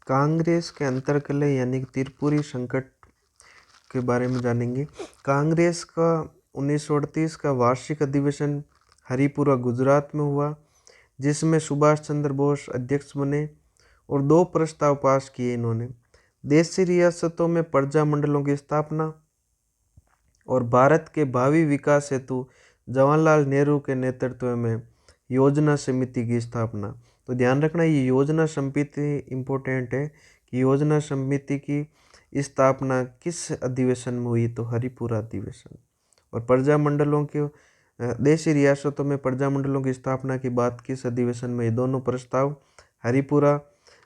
कांग्रेस के अंतर्कलह यानी कि त्रिपुरी संकट के बारे में जानेंगे। कांग्रेस का 1938 का वार्षिक अधिवेशन हरिपुरा गुजरात में हुआ, जिसमें सुभाष चंद्र बोस अध्यक्ष बने और 2 प्रस्ताव पास किए इन्होंने। देशी रियासतों में प्रजा मंडलों की स्थापना और भारत के भावी विकास हेतु जवाहरलाल नेहरू के नेतृत्व में योजना समिति की स्थापना। तो ध्यान रखना, ये योजना समिति इम्पोर्टेंट है कि योजना समिति की स्थापना किस अधिवेशन में हुई, तो हरिपुरा अधिवेशन। और प्रजा मंडलों के देशी रियासतों में प्रजा मंडलों की स्थापना की बात किस अधिवेशन में, ये दोनों प्रस्ताव हरिपुरा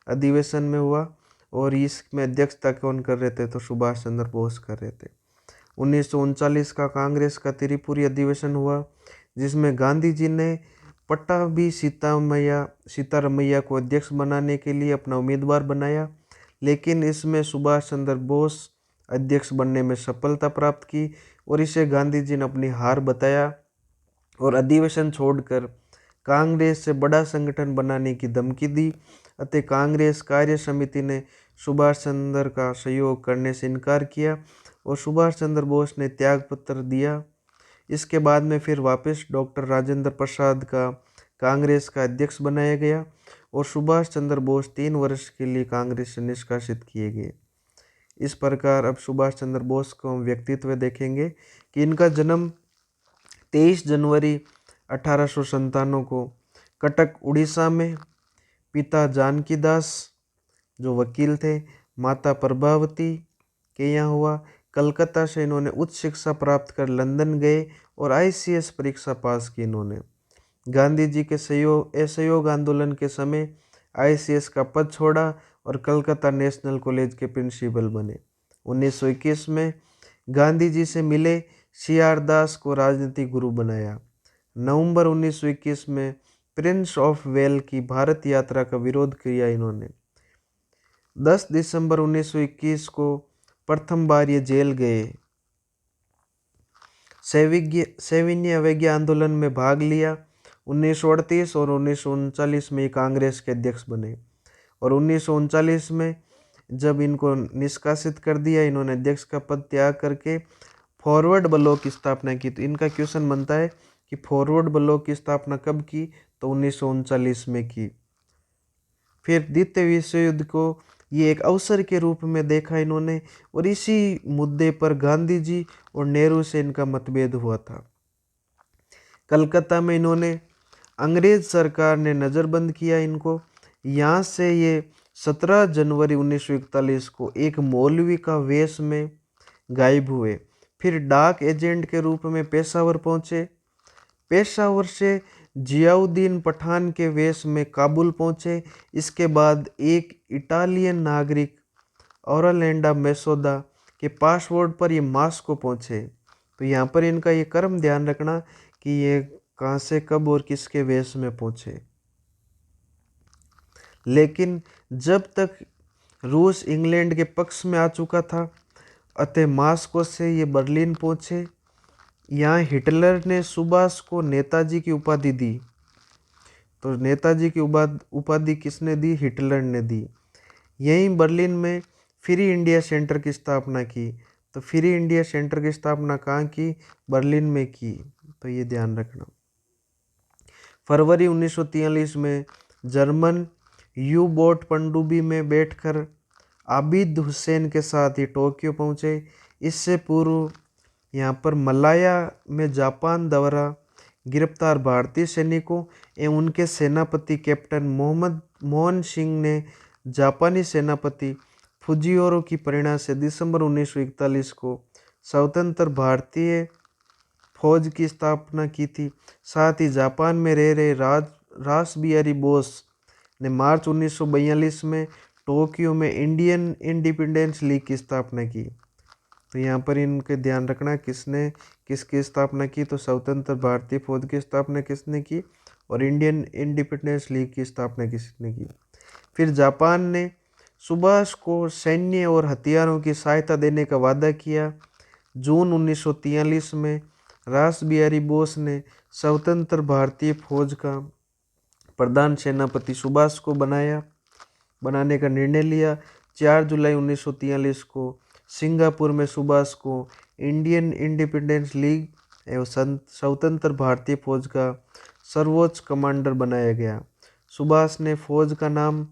अधिवेशन में हुआ। और इसमें अध्यक्षता कौन कर रहे थे, तो सुभाष चंद्र बोस कर रहे थे। 1939 का कांग्रेस का त्रिपुरी अधिवेशन हुआ, जिसमें गांधी जी ने पट्टाभी सीतारमैया को अध्यक्ष बनाने के लिए अपना उम्मीदवार बनाया, लेकिन इसमें सुभाष चंद्र बोस अध्यक्ष बनने में सफलता प्राप्त की और इसे गांधी जी ने अपनी हार बताया और अधिवेशन छोड़कर कांग्रेस से बड़ा संगठन बनाने की धमकी दी। अतः कांग्रेस कार्य समिति ने सुभाष चंद्र का सहयोग करने से इनकार किया और सुभाष चंद्र बोस ने त्यागपत्र दिया। इसके बाद में फिर वापस डॉक्टर राजेंद्र प्रसाद का कांग्रेस का अध्यक्ष बनाया गया और सुभाष चंद्र बोस 3 वर्ष के लिए कांग्रेस से निष्कासित किए गए। इस प्रकार अब सुभाष चंद्र बोस को हम व्यक्तित्व देखेंगे कि इनका जन्म 23 जनवरी 1897 को कटक उड़ीसा में, पिता जानकी दास जो वकील थे, माता प्रभावती के यहाँ हुआ। कलकत्ता से इन्होंने उच्च शिक्षा प्राप्त कर लंदन गए और ICS परीक्षा पास की इन्होंने। गांधी जी के असहयोग आंदोलन के समय ICS का पद छोड़ा और कलकत्ता नेशनल कॉलेज के प्रिंसिपल बने। 1921 में गांधी जी से मिले CR दास को राजनीतिक गुरु बनाया। नवंबर 1921 में प्रिंस ऑफ वेल की भारत यात्रा का विरोध किया इन्होंने। 10 दिसंबर 1921 को प्रथम बार ये जेल गए। सविनय अवज्ञा आंदोलन में भाग लिया। 1938 और 1939 में कांग्रेस के अध्यक्ष बने और 1939 में जब इनको निष्कासित कर दिया, इन्होंने अध्यक्ष का पद त्याग करके फॉरवर्ड ब्लॉक की स्थापना की। तो इनका क्वेश्चन बनता है कि फॉरवर्ड ब्लॉक की स्थापना कब की, तो 1939 में की। फिर द्वितीय विश्व युद्ध को ये एक अवसर के रूप में देखा इन्होंने और इसी मुद्दे पर गांधी जी और नेहरू से इनका मतभेद हुआ था। कलकत्ता में इन्होंने अंग्रेज सरकार ने नज़रबंद किया इनको। यहाँ से ये 17 जनवरी 1941 को एक मौलवी का वेश में गायब हुए। फिर डाक एजेंट के रूप में पेशावर पहुँचे। पेशावर से जियाउद्दीन पठान के वेश में काबुल पहुँचे। इसके बाद एक इटालियन नागरिक ऑरलैंडो मैसोदा के पासपोर्ट पर ये मास्को पहुँचे। तो यहाँ पर इनका ये क्रम ध्यान रखना कि ये कहाँ से कब और किसके वेश में पहुँचे। लेकिन जब तक रूस इंग्लैंड के पक्ष में आ चुका था, अतः मास्को से ये बर्लिन पहुँचे। यहाँ हिटलर ने सुभाष को नेताजी की उपाधि दी। तो नेताजी की उपाधि किसने दी, हिटलर ने दी। यहीं बर्लिन में फ्री इंडिया सेंटर की स्थापना की। तो फ्री इंडिया सेंटर की स्थापना कहाँ की, बर्लिन में की। तो ये ध्यान रखना। फरवरी 1943 में जर्मन यू बोट पनडुब्बी में बैठकर आबिद हुसैन के साथ ही टोक्यो पहुँचे। इससे पूर्व यहाँ पर मलाया में जापान द्वारा गिरफ्तार भारतीय सैनिकों एवं उनके सेनापति कैप्टन मोहन सिंह ने जापानी सेनापति फुजिओरो की प्रेरणा से दिसंबर 1941 को स्वतंत्र भारतीय फौज की स्थापना की थी। साथ ही जापान में रह रहे रास बिहारी बोस ने मार्च 1942 में टोक्यो में इंडियन इंडिपेंडेंस लीग की स्थापना की। तो यहाँ पर इनके ध्यान रखना किसने किसकी स्थापना की, तो स्वतंत्र भारतीय फौज की स्थापना किसने की और इंडियन इंडिपेंडेंस लीग की स्थापना किसने की। फिर जापान ने सुभाष को सैन्य और हथियारों की सहायता देने का वादा किया। जून 1943 में रास बिहारी बोस ने स्वतंत्र भारतीय फौज का प्रधान सेनापति सुभाष को बनाया। बनाने का निर्णय लिया। 4 जुलाई 1943 को सिंगापुर में सुभाष को इंडियन इंडिपेंडेंस लीग एवं स्वतंत्र भारतीय फौज का सर्वोच्च कमांडर बनाया गया। सुभाष ने फौज का नाम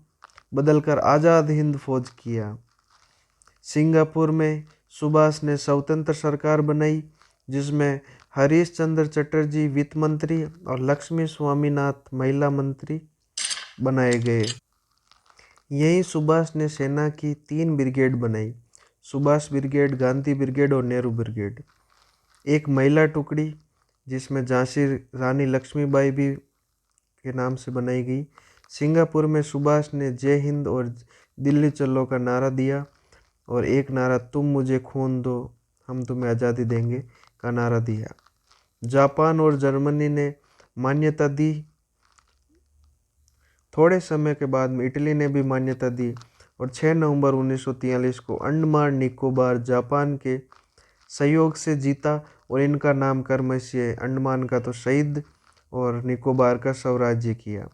बदलकर आज़ाद हिंद फौज किया। सिंगापुर में सुभाष ने स्वतंत्र सरकार बनाई जिसमें हरीश चंद्र चटर्जी वित्त मंत्री और लक्ष्मी स्वामीनाथन महिला मंत्री बनाए गए। यहीं सुभाष ने सेना की 3 ब्रिगेड बनाई, सुभाष ब्रिगेड, गांधी ब्रिगेड और नेहरू ब्रिगेड। एक महिला टुकड़ी जिसमें झांसी रानी लक्ष्मीबाई भी के नाम से बनाई गई। सिंगापुर में सुभाष ने जय हिंद और दिल्ली चलो का नारा दिया और एक नारा तुम मुझे खून दो हम तुम्हें आज़ादी देंगे का नारा दिया। जापान और जर्मनी ने मान्यता दी। थोड़े समय के बाद में इटली ने भी मान्यता दी और 6 नवंबर 1943 को अंडमान निकोबार जापान के सहयोग से जीता और इनका नामकरण से अंडमान का तो शहीद और निकोबार का स्वराज्य किया।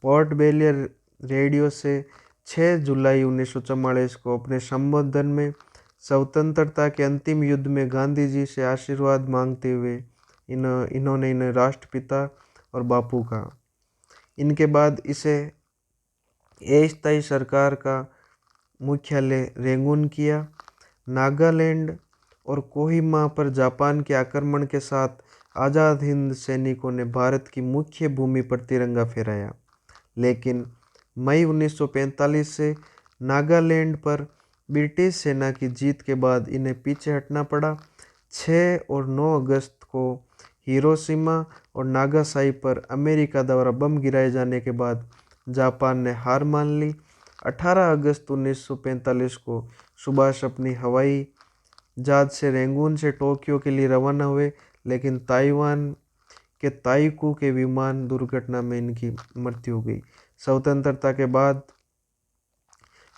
पोर्ट ब्लेयर रेडियो से 6 जुलाई 1944 को अपने संबोधन में स्वतंत्रता के अंतिम युद्ध में गांधी जी से आशीर्वाद मांगते हुए इन्होंने इन्हें राष्ट्रपिता और बापू कहा। इनके बाद इसे अस्थायी सरकार का मुख्यालय रेंगून किया। नागालैंड और कोहिमा पर जापान के आक्रमण के साथ आज़ाद हिंद सैनिकों ने भारत की मुख्य भूमि पर तिरंगा फहराया, लेकिन मई 1945 से नागालैंड पर ब्रिटिश सेना की जीत के बाद इन्हें पीछे हटना पड़ा। 6 और 9 अगस्त को हिरोशिमा और नागासाकी पर अमेरिका द्वारा बम गिराए जाने के बाद जापान ने हार मान ली। 18 अगस्त 1945 को सुभाष अपनी हवाई जहाज से रेंगून से टोक्यो के लिए रवाना हुए, लेकिन ताइवान के ताइकू के विमान दुर्घटना में इनकी मृत्यु हो गई। स्वतंत्रता के बाद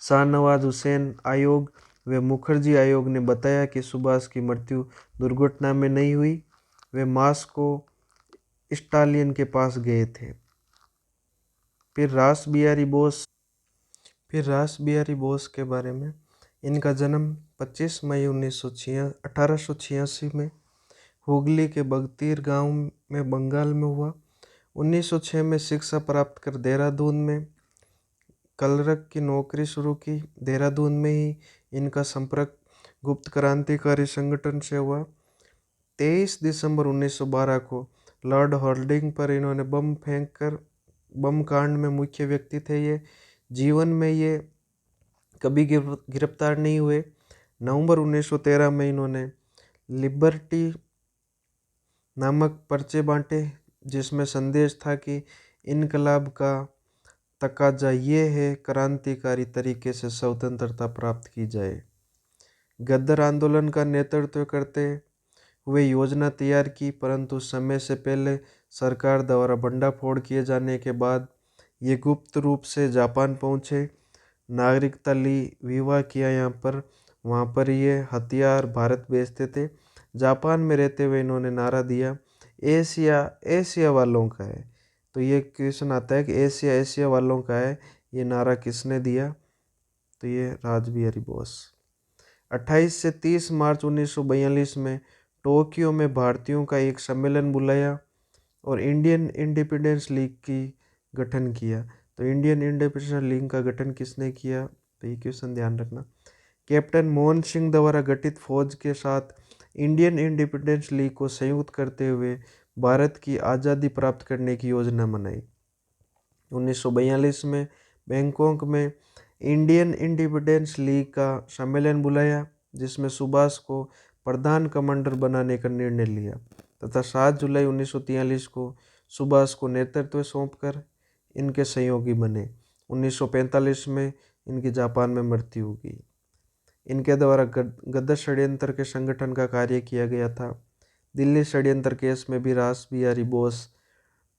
शाहनवाज हुसैन आयोग व मुखर्जी आयोग ने बताया कि सुभाष की मृत्यु दुर्घटना में नहीं हुई, वे मास्को स्टालिन के पास गए थे। फिर रास बिहारी बोस के बारे में, इनका जन्म 25 मई 1886 में हुगली के बगतीर गांव में बंगाल में हुआ। 1906 में शिक्षा प्राप्त कर देहरादून में कलरक की नौकरी शुरू की। देहरादून में ही इनका संपर्क गुप्त क्रांतिकारी संगठन से हुआ। 23 दिसंबर 1912 को लॉर्ड हॉर्डिंग पर इन्होंने बम फेंककर, बम कांड में मुख्य व्यक्ति थे ये। जीवन में ये कभी गिरफ्तार नहीं हुए। नवंबर 1913 में इन्होंने लिबर्टी नामक पर्चे बांटे जिसमें संदेश था कि इनकलाब का तकाजा ये है क्रांतिकारी तरीके से स्वतंत्रता प्राप्त की जाए। गद्दर आंदोलन का नेतृत्व करते हुए योजना तैयार की, परंतु समय से पहले सरकार द्वारा भंडाफोड़ किए जाने के बाद ये गुप्त रूप से जापान पहुँचे। नागरिकता ली, विवाह किया यहाँ पर, वहाँ पर ये हथियार भारत भेजते थे। जापान में रहते हुए इन्होंने नारा दिया एशिया एशिया वालों का है। तो ये क्वेश्चन आता है कि एशिया एशिया वालों का है, ये नारा किसने दिया? तो ये रासबिहारी बोस। 28 से 30 मार्च 1942 में टोक्यो में भारतीयों का एक सम्मेलन बुलाया और इंडियन इंडिपेंडेंस लीग की गठन किया। तो इंडियन इंडिपेंडेंस लीग का गठन किसने किया? तो ये क्वेश्चन ध्यान रखना। कैप्टन मोहन सिंह द्वारा गठित फौज के साथ इंडियन इंडिपेंडेंस लीग को संयुक्त करते हुए भारत की आज़ादी प्राप्त करने की योजना बनाई। 1942 में बैंकॉक में इंडियन इंडिपेंडेंस लीग का सम्मेलन बुलाया जिसमें सुभाष को प्रधान कमांडर बनाने का निर्णय लिया तथा 7 जुलाई 1943 को सुभाष को नेतृत्व सौंपकर इनके सहयोगी बने। 1945 में इनकी जापान में मृत्यु हो गई। इनके द्वारा गद्दर षड्यंत्र के संगठन का कार्य किया गया था। दिल्ली षड्यंत्र केस में भी रासबिहारी बोस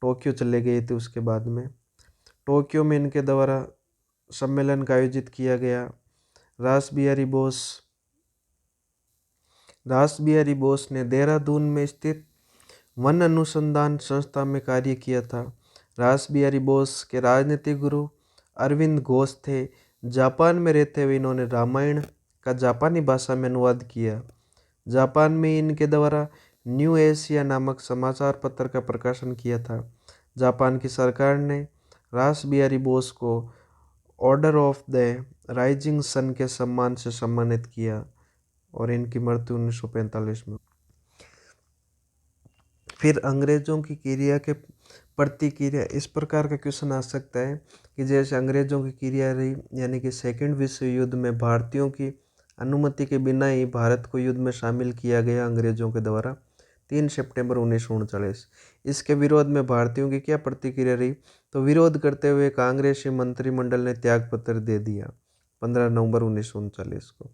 टोक्यो चले गए थे। उसके बाद में टोक्यो में इनके द्वारा सम्मेलन का आयोजित किया गया। रासबिहारी बोस ने देहरादून में स्थित वन अनुसंधान संस्था में कार्य किया था। रासबिहारी बोस के राजनीतिक गुरु अरविंद घोष थे। जापान में रहते हुए इन्होंने रामायण का जापानी भाषा में अनुवाद किया। जापान में इनके द्वारा न्यू एशिया नामक समाचार पत्र का प्रकाशन किया था। जापान की सरकार ने रास बिहारी बोस को order of the rising sun के सम्मान से सम्मानित किया और इनकी मृत्यु 1945 में। फिर अंग्रेजों की क्रिया के प्रतिक्रिया, इस प्रकार का क्वेश्चन आ सकता है कि जैसे अंग्रेजों की क्रिया रही, यानी कि सेकेंड विश्व युद्ध में भारतीयों की अनुमति के बिना ही भारत को युद्ध में शामिल किया गया अंग्रेजों के द्वारा 3 सितंबर 1939। इसके विरोध में भारतीयों की क्या प्रतिक्रिया रही? तो विरोध करते हुए कांग्रेसी मंत्रिमंडल ने त्यागपत्र दे दिया 15 नवंबर 1939 को।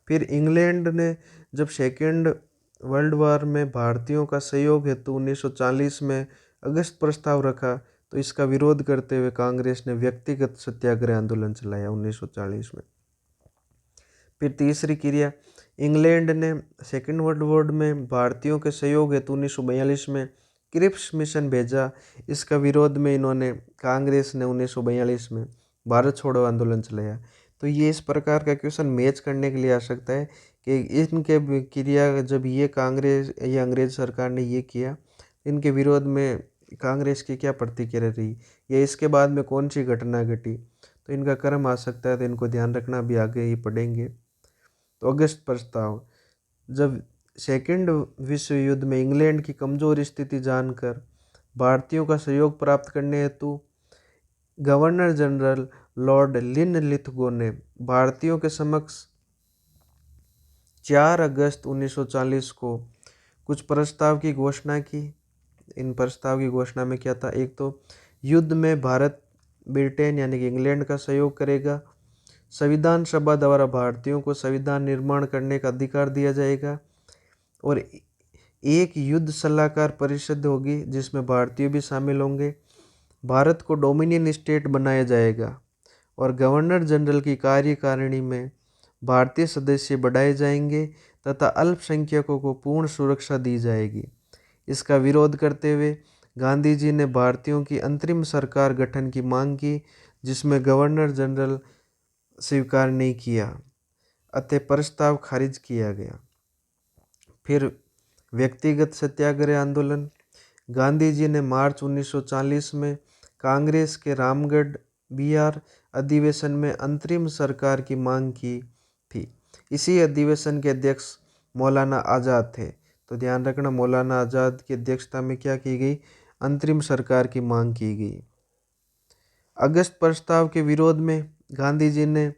फिर इंग्लैंड ने जब सेकेंड वर्ल्ड वॉर में भारतीयों का सहयोग हेतु 1940 में अगस्त प्रस्ताव रखा, तो इसका विरोध करते हुए कांग्रेस ने व्यक्तिगत सत्याग्रह आंदोलन चलाया 1940 में। फिर तीसरी क्रिया, इंग्लैंड ने सेकेंड वर्ल्ड वॉर में भारतीयों के सहयोग हेतु 1942 में क्रिप्स मिशन भेजा। इसका विरोध में इन्होंने कांग्रेस ने 1942 में भारत छोड़ो आंदोलन चलाया। तो ये इस प्रकार का क्वेश्चन मैच करने के लिए आ सकता है कि इनके क्रिया जब ये अंग्रेज सरकार ने ये किया, इनके विरोध में कांग्रेस की क्या प्रतिक्रिया रही या इसके बाद में कौन सी घटना घटी, तो इनका क्रम आ सकता है, तो इनको ध्यान रखना, भी आगे ही पढ़ेंगे। तो अगस्त प्रस्ताव, जब सेकेंड विश्व युद्ध में इंग्लैंड की कमजोर स्थिति जानकर भारतीयों का सहयोग प्राप्त करने हेतु गवर्नर जनरल लॉर्ड लिनलिथगो ने भारतीयों के समक्ष 4 अगस्त 1940 को कुछ प्रस्ताव की घोषणा की। इन प्रस्ताव की घोषणा में क्या था? एक तो युद्ध में भारत ब्रिटेन यानी कि इंग्लैंड का सहयोग करेगा, संविधान सभा द्वारा भारतीयों को संविधान निर्माण करने का अधिकार दिया जाएगा और एक युद्ध सलाहकार परिषद होगी जिसमें भारतीय भी शामिल होंगे, भारत को डोमिनियन स्टेट बनाया जाएगा और गवर्नर जनरल की कार्यकारिणी में भारतीय सदस्य बढ़ाए जाएंगे तथा अल्पसंख्यकों को पूर्ण सुरक्षा दी जाएगी। इसका विरोध करते हुए गांधी जी ने भारतीयों की अंतरिम सरकार गठन की मांग की, जिसमें गवर्नर जनरल स्वीकार नहीं किया, अतः प्रस्ताव खारिज किया गया। फिर व्यक्तिगत सत्याग्रह आंदोलन, गांधी जी ने मार्च 1940 में कांग्रेस के रामगढ़ बिहार अधिवेशन में अंतरिम सरकार की मांग की थी। इसी अधिवेशन के अध्यक्ष मौलाना आज़ाद थे। तो ध्यान रखना, मौलाना आज़ाद की अध्यक्षता में क्या की गई? अंतरिम सरकार की मांग की गई। अगस्त प्रस्ताव के विरोध में गांधी जी ने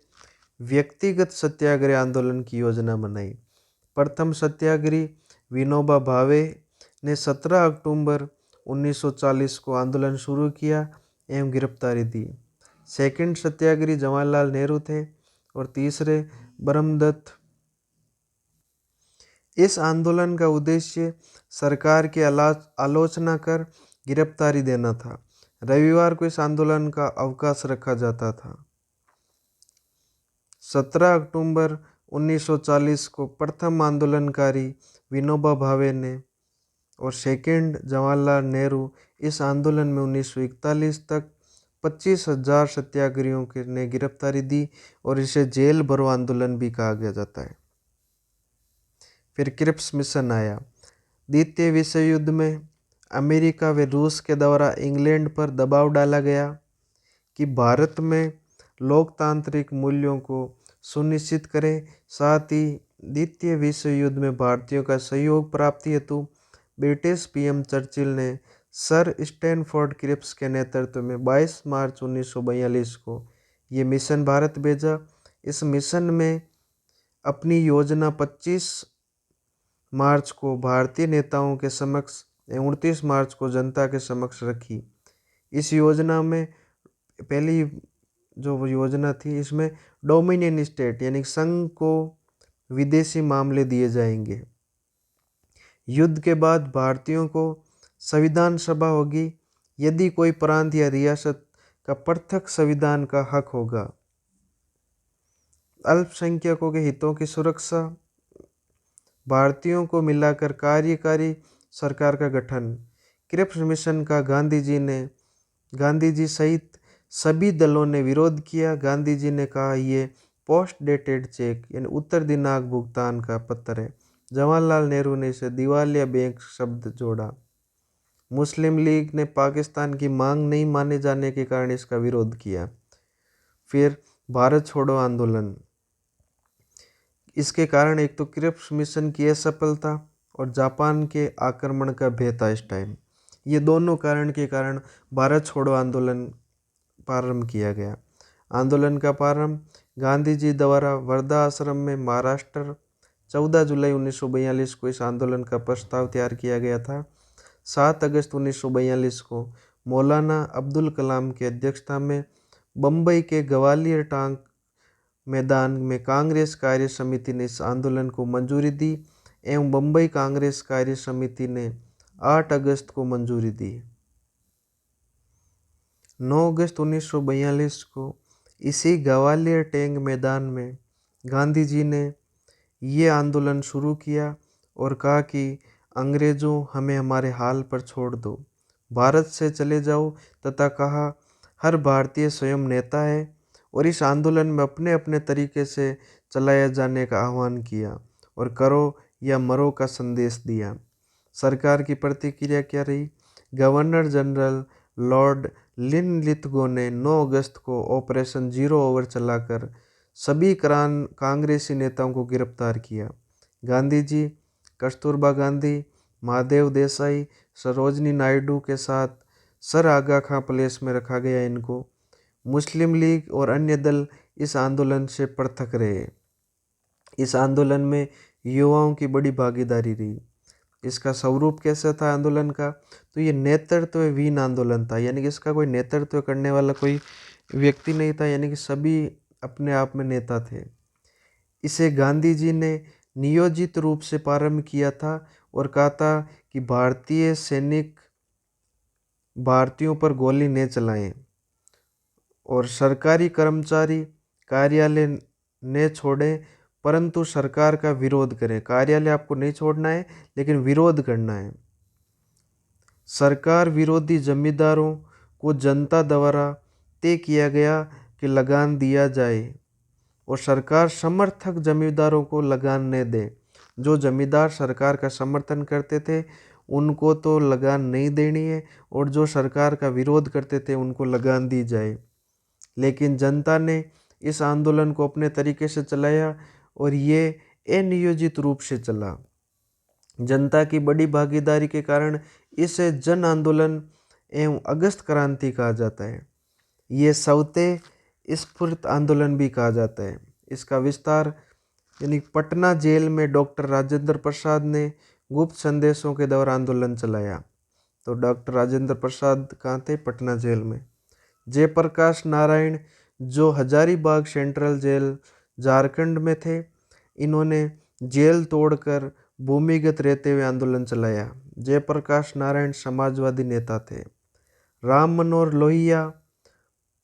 व्यक्तिगत सत्याग्रह आंदोलन की योजना बनाई। प्रथम सत्याग्रही विनोबा भावे ने 17 अक्टूबर 1940 को आंदोलन शुरू किया एवं गिरफ्तारी दी। सेकंड सत्याग्रही जवाहरलाल नेहरू थे और तीसरे ब्रह्मदत्त। इस आंदोलन का उद्देश्य सरकार की आलोचना कर गिरफ्तारी देना था। रविवार को इस आंदोलन का अवकाश रखा जाता था। 17 अक्टूबर 1940 को प्रथम आंदोलनकारी विनोबा भावे ने और सेकेंड जवाहरलाल नेहरू इस आंदोलन में 1941 तक 25,000 सत्याग्रहियों ने गिरफ्तारी दी और इसे जेल भरो आंदोलन भी कहा गया जाता है। फिर क्रिप्स मिशन आया। द्वितीय विश्व युद्ध में अमेरिका व रूस के द्वारा इंग्लैंड पर दबाव डाला गया कि भारत में लोकतांत्रिक मूल्यों को सुनिश्चित करें। साथ ही द्वितीय विश्व युद्ध में भारतीयों का सहयोग प्राप्ति हेतु ब्रिटिश पीएम चर्चिल ने सर स्टैनफोर्ड क्रिप्स के नेतृत्व में 22 मार्च 1942 को ये मिशन भारत भेजा। इस मिशन में अपनी योजना 25 मार्च को भारतीय नेताओं के समक्ष 29 मार्च को जनता के समक्ष रखी। इस योजना में पहली जो योजना थी, इसमें डोमिनियन स्टेट यानी संघ को विदेशी मामले दिए जाएंगे। युद्ध के बाद भारतीयों को संविधान सभा होगी यदि कोई प्रांत या रियासत का पृथक संविधान का हक होगा। अल्पसंख्यकों के हितों की सुरक्षा, भारतीयों को मिलाकर कार्यकारी सरकार का गठन। क्रिप्स मिशन का गांधी जी सहित सभी दलों ने विरोध किया। गांधी जी ने कहा ये पोस्ट डेटेड चेक यानी उत्तर दिनांक भुगतान का पत्र है। जवाहरलाल नेहरू ने इसे दिवालिया बैंक शब्द जोड़ा। मुस्लिम लीग ने पाकिस्तान की मांग नहीं माने जाने के कारण इसका विरोध किया। फिर भारत छोड़ो आंदोलन, इसके कारण एक तो क्रिप्स मिशन की असफलता और जापान के आक्रमण का भय था इस टाइम। ये दोनों कारण के कारण भारत छोड़ो आंदोलन प्रारंभ किया गया। आंदोलन का प्रारंभ गांधी जी द्वारा वर्धा आश्रम में महाराष्ट्र 14 जुलाई 1942 को इस आंदोलन का प्रस्ताव तैयार किया गया था। 7 अगस्त 1942 को मौलाना अब्दुल कलाम की अध्यक्षता में बम्बई के ग्वालियर टांग मैदान में कांग्रेस कार्य समिति ने इस आंदोलन को मंजूरी दी एवं बम्बई कांग्रेस कार्य समिति ने 8 अगस्त को मंजूरी दी। 9 अगस्त 1942 को इसी ग्वालियर टैंक मैदान में गांधी जी ने ये आंदोलन शुरू किया और कहा कि अंग्रेज़ों हमें हमारे हाल पर छोड़ दो, भारत से चले जाओ, तथा कहा हर भारतीय स्वयं नेता है और इस आंदोलन में अपने अपने तरीके से चलाया जाने का आह्वान किया और करो या मरो का संदेश दिया। सरकार की प्रतिक्रिया क्या रही? गवर्नर जनरल लॉर्ड लिनलिथगो ने 9 अगस्त को ऑपरेशन जीरो ओवर चलाकर सभी कांग्रेसी नेताओं को गिरफ्तार किया। गांधी जी, कस्तूरबा गांधी, महादेव देसाई, सरोजनी नायडू के साथ सर आगा खां प्लेस में रखा गया इनको। मुस्लिम लीग और अन्य दल इस आंदोलन से पृथक रहे। इस आंदोलन में युवाओं की बड़ी भागीदारी रही। इसका स्वरूप कैसा था आंदोलन का? तो ये नेतृत्वहीन आंदोलन था, यानी कि इसका कोई नेतृत्व करने वाला कोई व्यक्ति नहीं था, यानी कि सभी अपने आप में नेता थे। इसे गांधी जी ने नियोजित रूप से प्रारंभ किया था और कहा था कि भारतीय सैनिक भारतीयों पर गोली न चलाएं और सरकारी कर्मचारी कार्यालय न छोड़ें, परंतु सरकार का विरोध करें। कार्यालय आपको नहीं छोड़ना है, लेकिन विरोध करना है। सरकार विरोधी जमींदारों को जनता द्वारा तय किया गया कि लगान दिया जाए और सरकार समर्थक जमींदारों को लगान न दे। जो जमींदार सरकार का समर्थन करते थे उनको तो लगान नहीं देनी है और जो सरकार का विरोध करते थे उनको लगान दी जाए। लेकिन जनता ने इस आंदोलन को अपने तरीके से चलाया और ये अनियोजित रूप से चला। जनता की बड़ी भागीदारी के कारण इसे जन आंदोलन एवं अगस्त क्रांति कहा जाता है। ये सवते स्फूर्त आंदोलन भी कहा जाता है। इसका विस्तार यानी पटना जेल में डॉक्टर राजेंद्र प्रसाद ने गुप्त संदेशों के द्वारा आंदोलन चलाया। तो डॉक्टर राजेंद्र प्रसाद कहाँ थे? पटना जेल में। जयप्रकाश नारायण जो हजारीबाग सेंट्रल जेल झारखंड में थे, इन्होंने जेल तोड़कर भूमिगत रहते हुए आंदोलन चलाया। जयप्रकाश नारायण समाजवादी नेता थे। राम मनोहर लोहिया,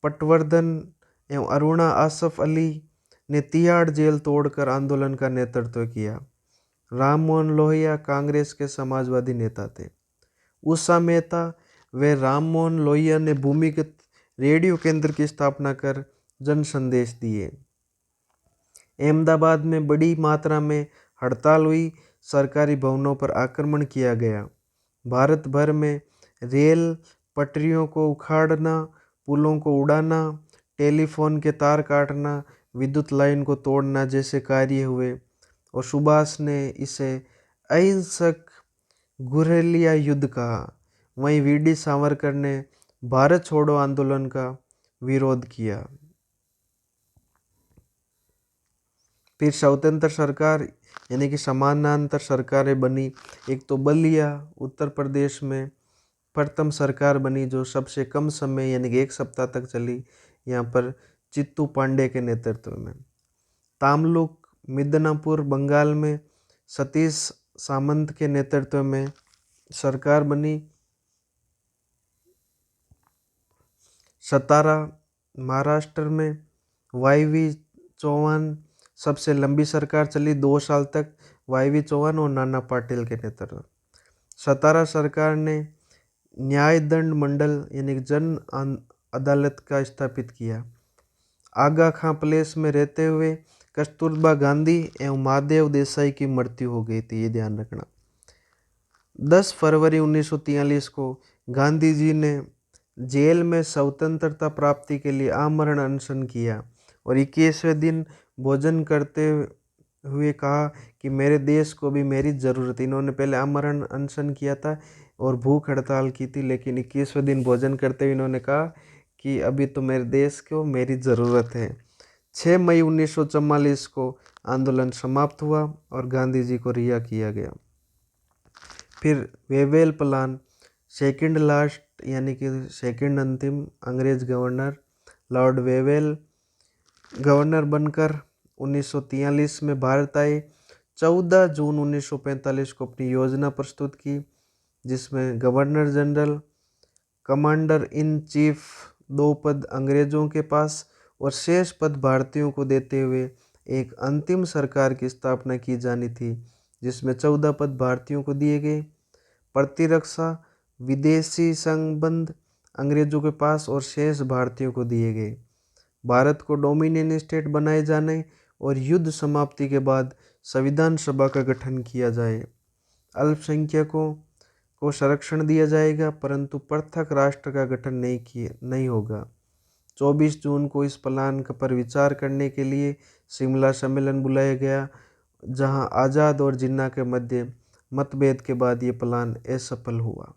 पटवर्धन एवं अरुणा आसफ अली ने तिहाड़ जेल तोड़कर आंदोलन का नेतृत्व किया। राम मोहन लोहिया कांग्रेस के समाजवादी नेता थे। उषा मेहता व राम मोहन लोहिया ने भूमिगत रेडियो केंद्र की स्थापना कर जन संदेश दिए। अहमदाबाद में बड़ी मात्रा में हड़ताल हुई, सरकारी भवनों पर आक्रमण किया गया। भारत भर में रेल पटरियों को उखाड़ना, पुलों को उड़ाना, टेलीफोन के तार काटना, विद्युत लाइन को तोड़ना जैसे कार्य हुए और सुभाष ने इसे अहिंसक गुरिल्ला युद्ध कहा। वहीं वीडी सावरकर ने भारत छोड़ो आंदोलन का विरोध किया। फिर स्वतंत्र सरकार यानी कि समानांतर सरकारें बनी। एक तो बलिया उत्तर प्रदेश में प्रथम सरकार बनी जो सबसे कम समय यानी कि 1 सप्ताह तक चली, यहाँ पर चित्तू पांडे के नेतृत्व में। तामलुक मिदनापुर बंगाल में सतीश सामंत के नेतृत्व में सरकार बनी। सतारा महाराष्ट्र में वाईवी चौहान सबसे लंबी सरकार चली, 2 साल तक वाईवी चौहान और नाना पाटिल के नेतृत्व। सतारा सरकार ने न्याय दंड मंडल यानी जन अदालत का स्थापित किया। आगा खां प्लेस में रहते हुए कस्तूरबा गांधी एवं महादेव देसाई की मृत्यु हो गई थी, ये ध्यान रखना। 10 फरवरी 1943 को गांधी जी ने जेल में स्वतंत्रता प्राप्ति के लिए आमरण अनशन किया और 21वें दिन भोजन करते हुए कहा कि मेरे देश को भी मेरी ज़रूरत है। इन्होंने पहले आमरण अनशन किया था और भूख हड़ताल की थी, लेकिन 21वें दिन भोजन करते हुए इन्होंने कहा कि अभी तो मेरे देश को मेरी ज़रूरत है। 6 मई 1944 को आंदोलन समाप्त हुआ और गांधी जी को रिहा किया गया। फिर वेवेल प्लान, सेकंड लास्ट यानी कि सेकंड अंतिम अंग्रेज गवर्नर लॉर्ड वेवेल गवर्नर बनकर 1943 में भारत आए। 14 जून 1945 को अपनी योजना प्रस्तुत की, जिसमें governor general, commander in chief 2 पद अंग्रेजों के पास और शेष पद भारतीयों को देते हुए एक अंतिम सरकार की स्थापना की जानी थी, जिसमें 14 पद भारतीयों को दिए गए। प्रतिरक्षा, विदेशी संबंध अंग्रेजों के पास और शेष भारतीयों को दिए गए। भारत को डोमिनियन स्टेट बनाए जाने और युद्ध समाप्ति के बाद संविधान सभा का गठन किया जाए। अल्पसंख्यकों को संरक्षण दिया जाएगा, परंतु पृथक राष्ट्र का गठन नहीं होगा। 24 जून को इस प्लान पर विचार करने के लिए शिमला सम्मेलन बुलाया गया, जहां आज़ाद और जिन्ना के मध्य मतभेद के बाद ये प्लान असफल हुआ।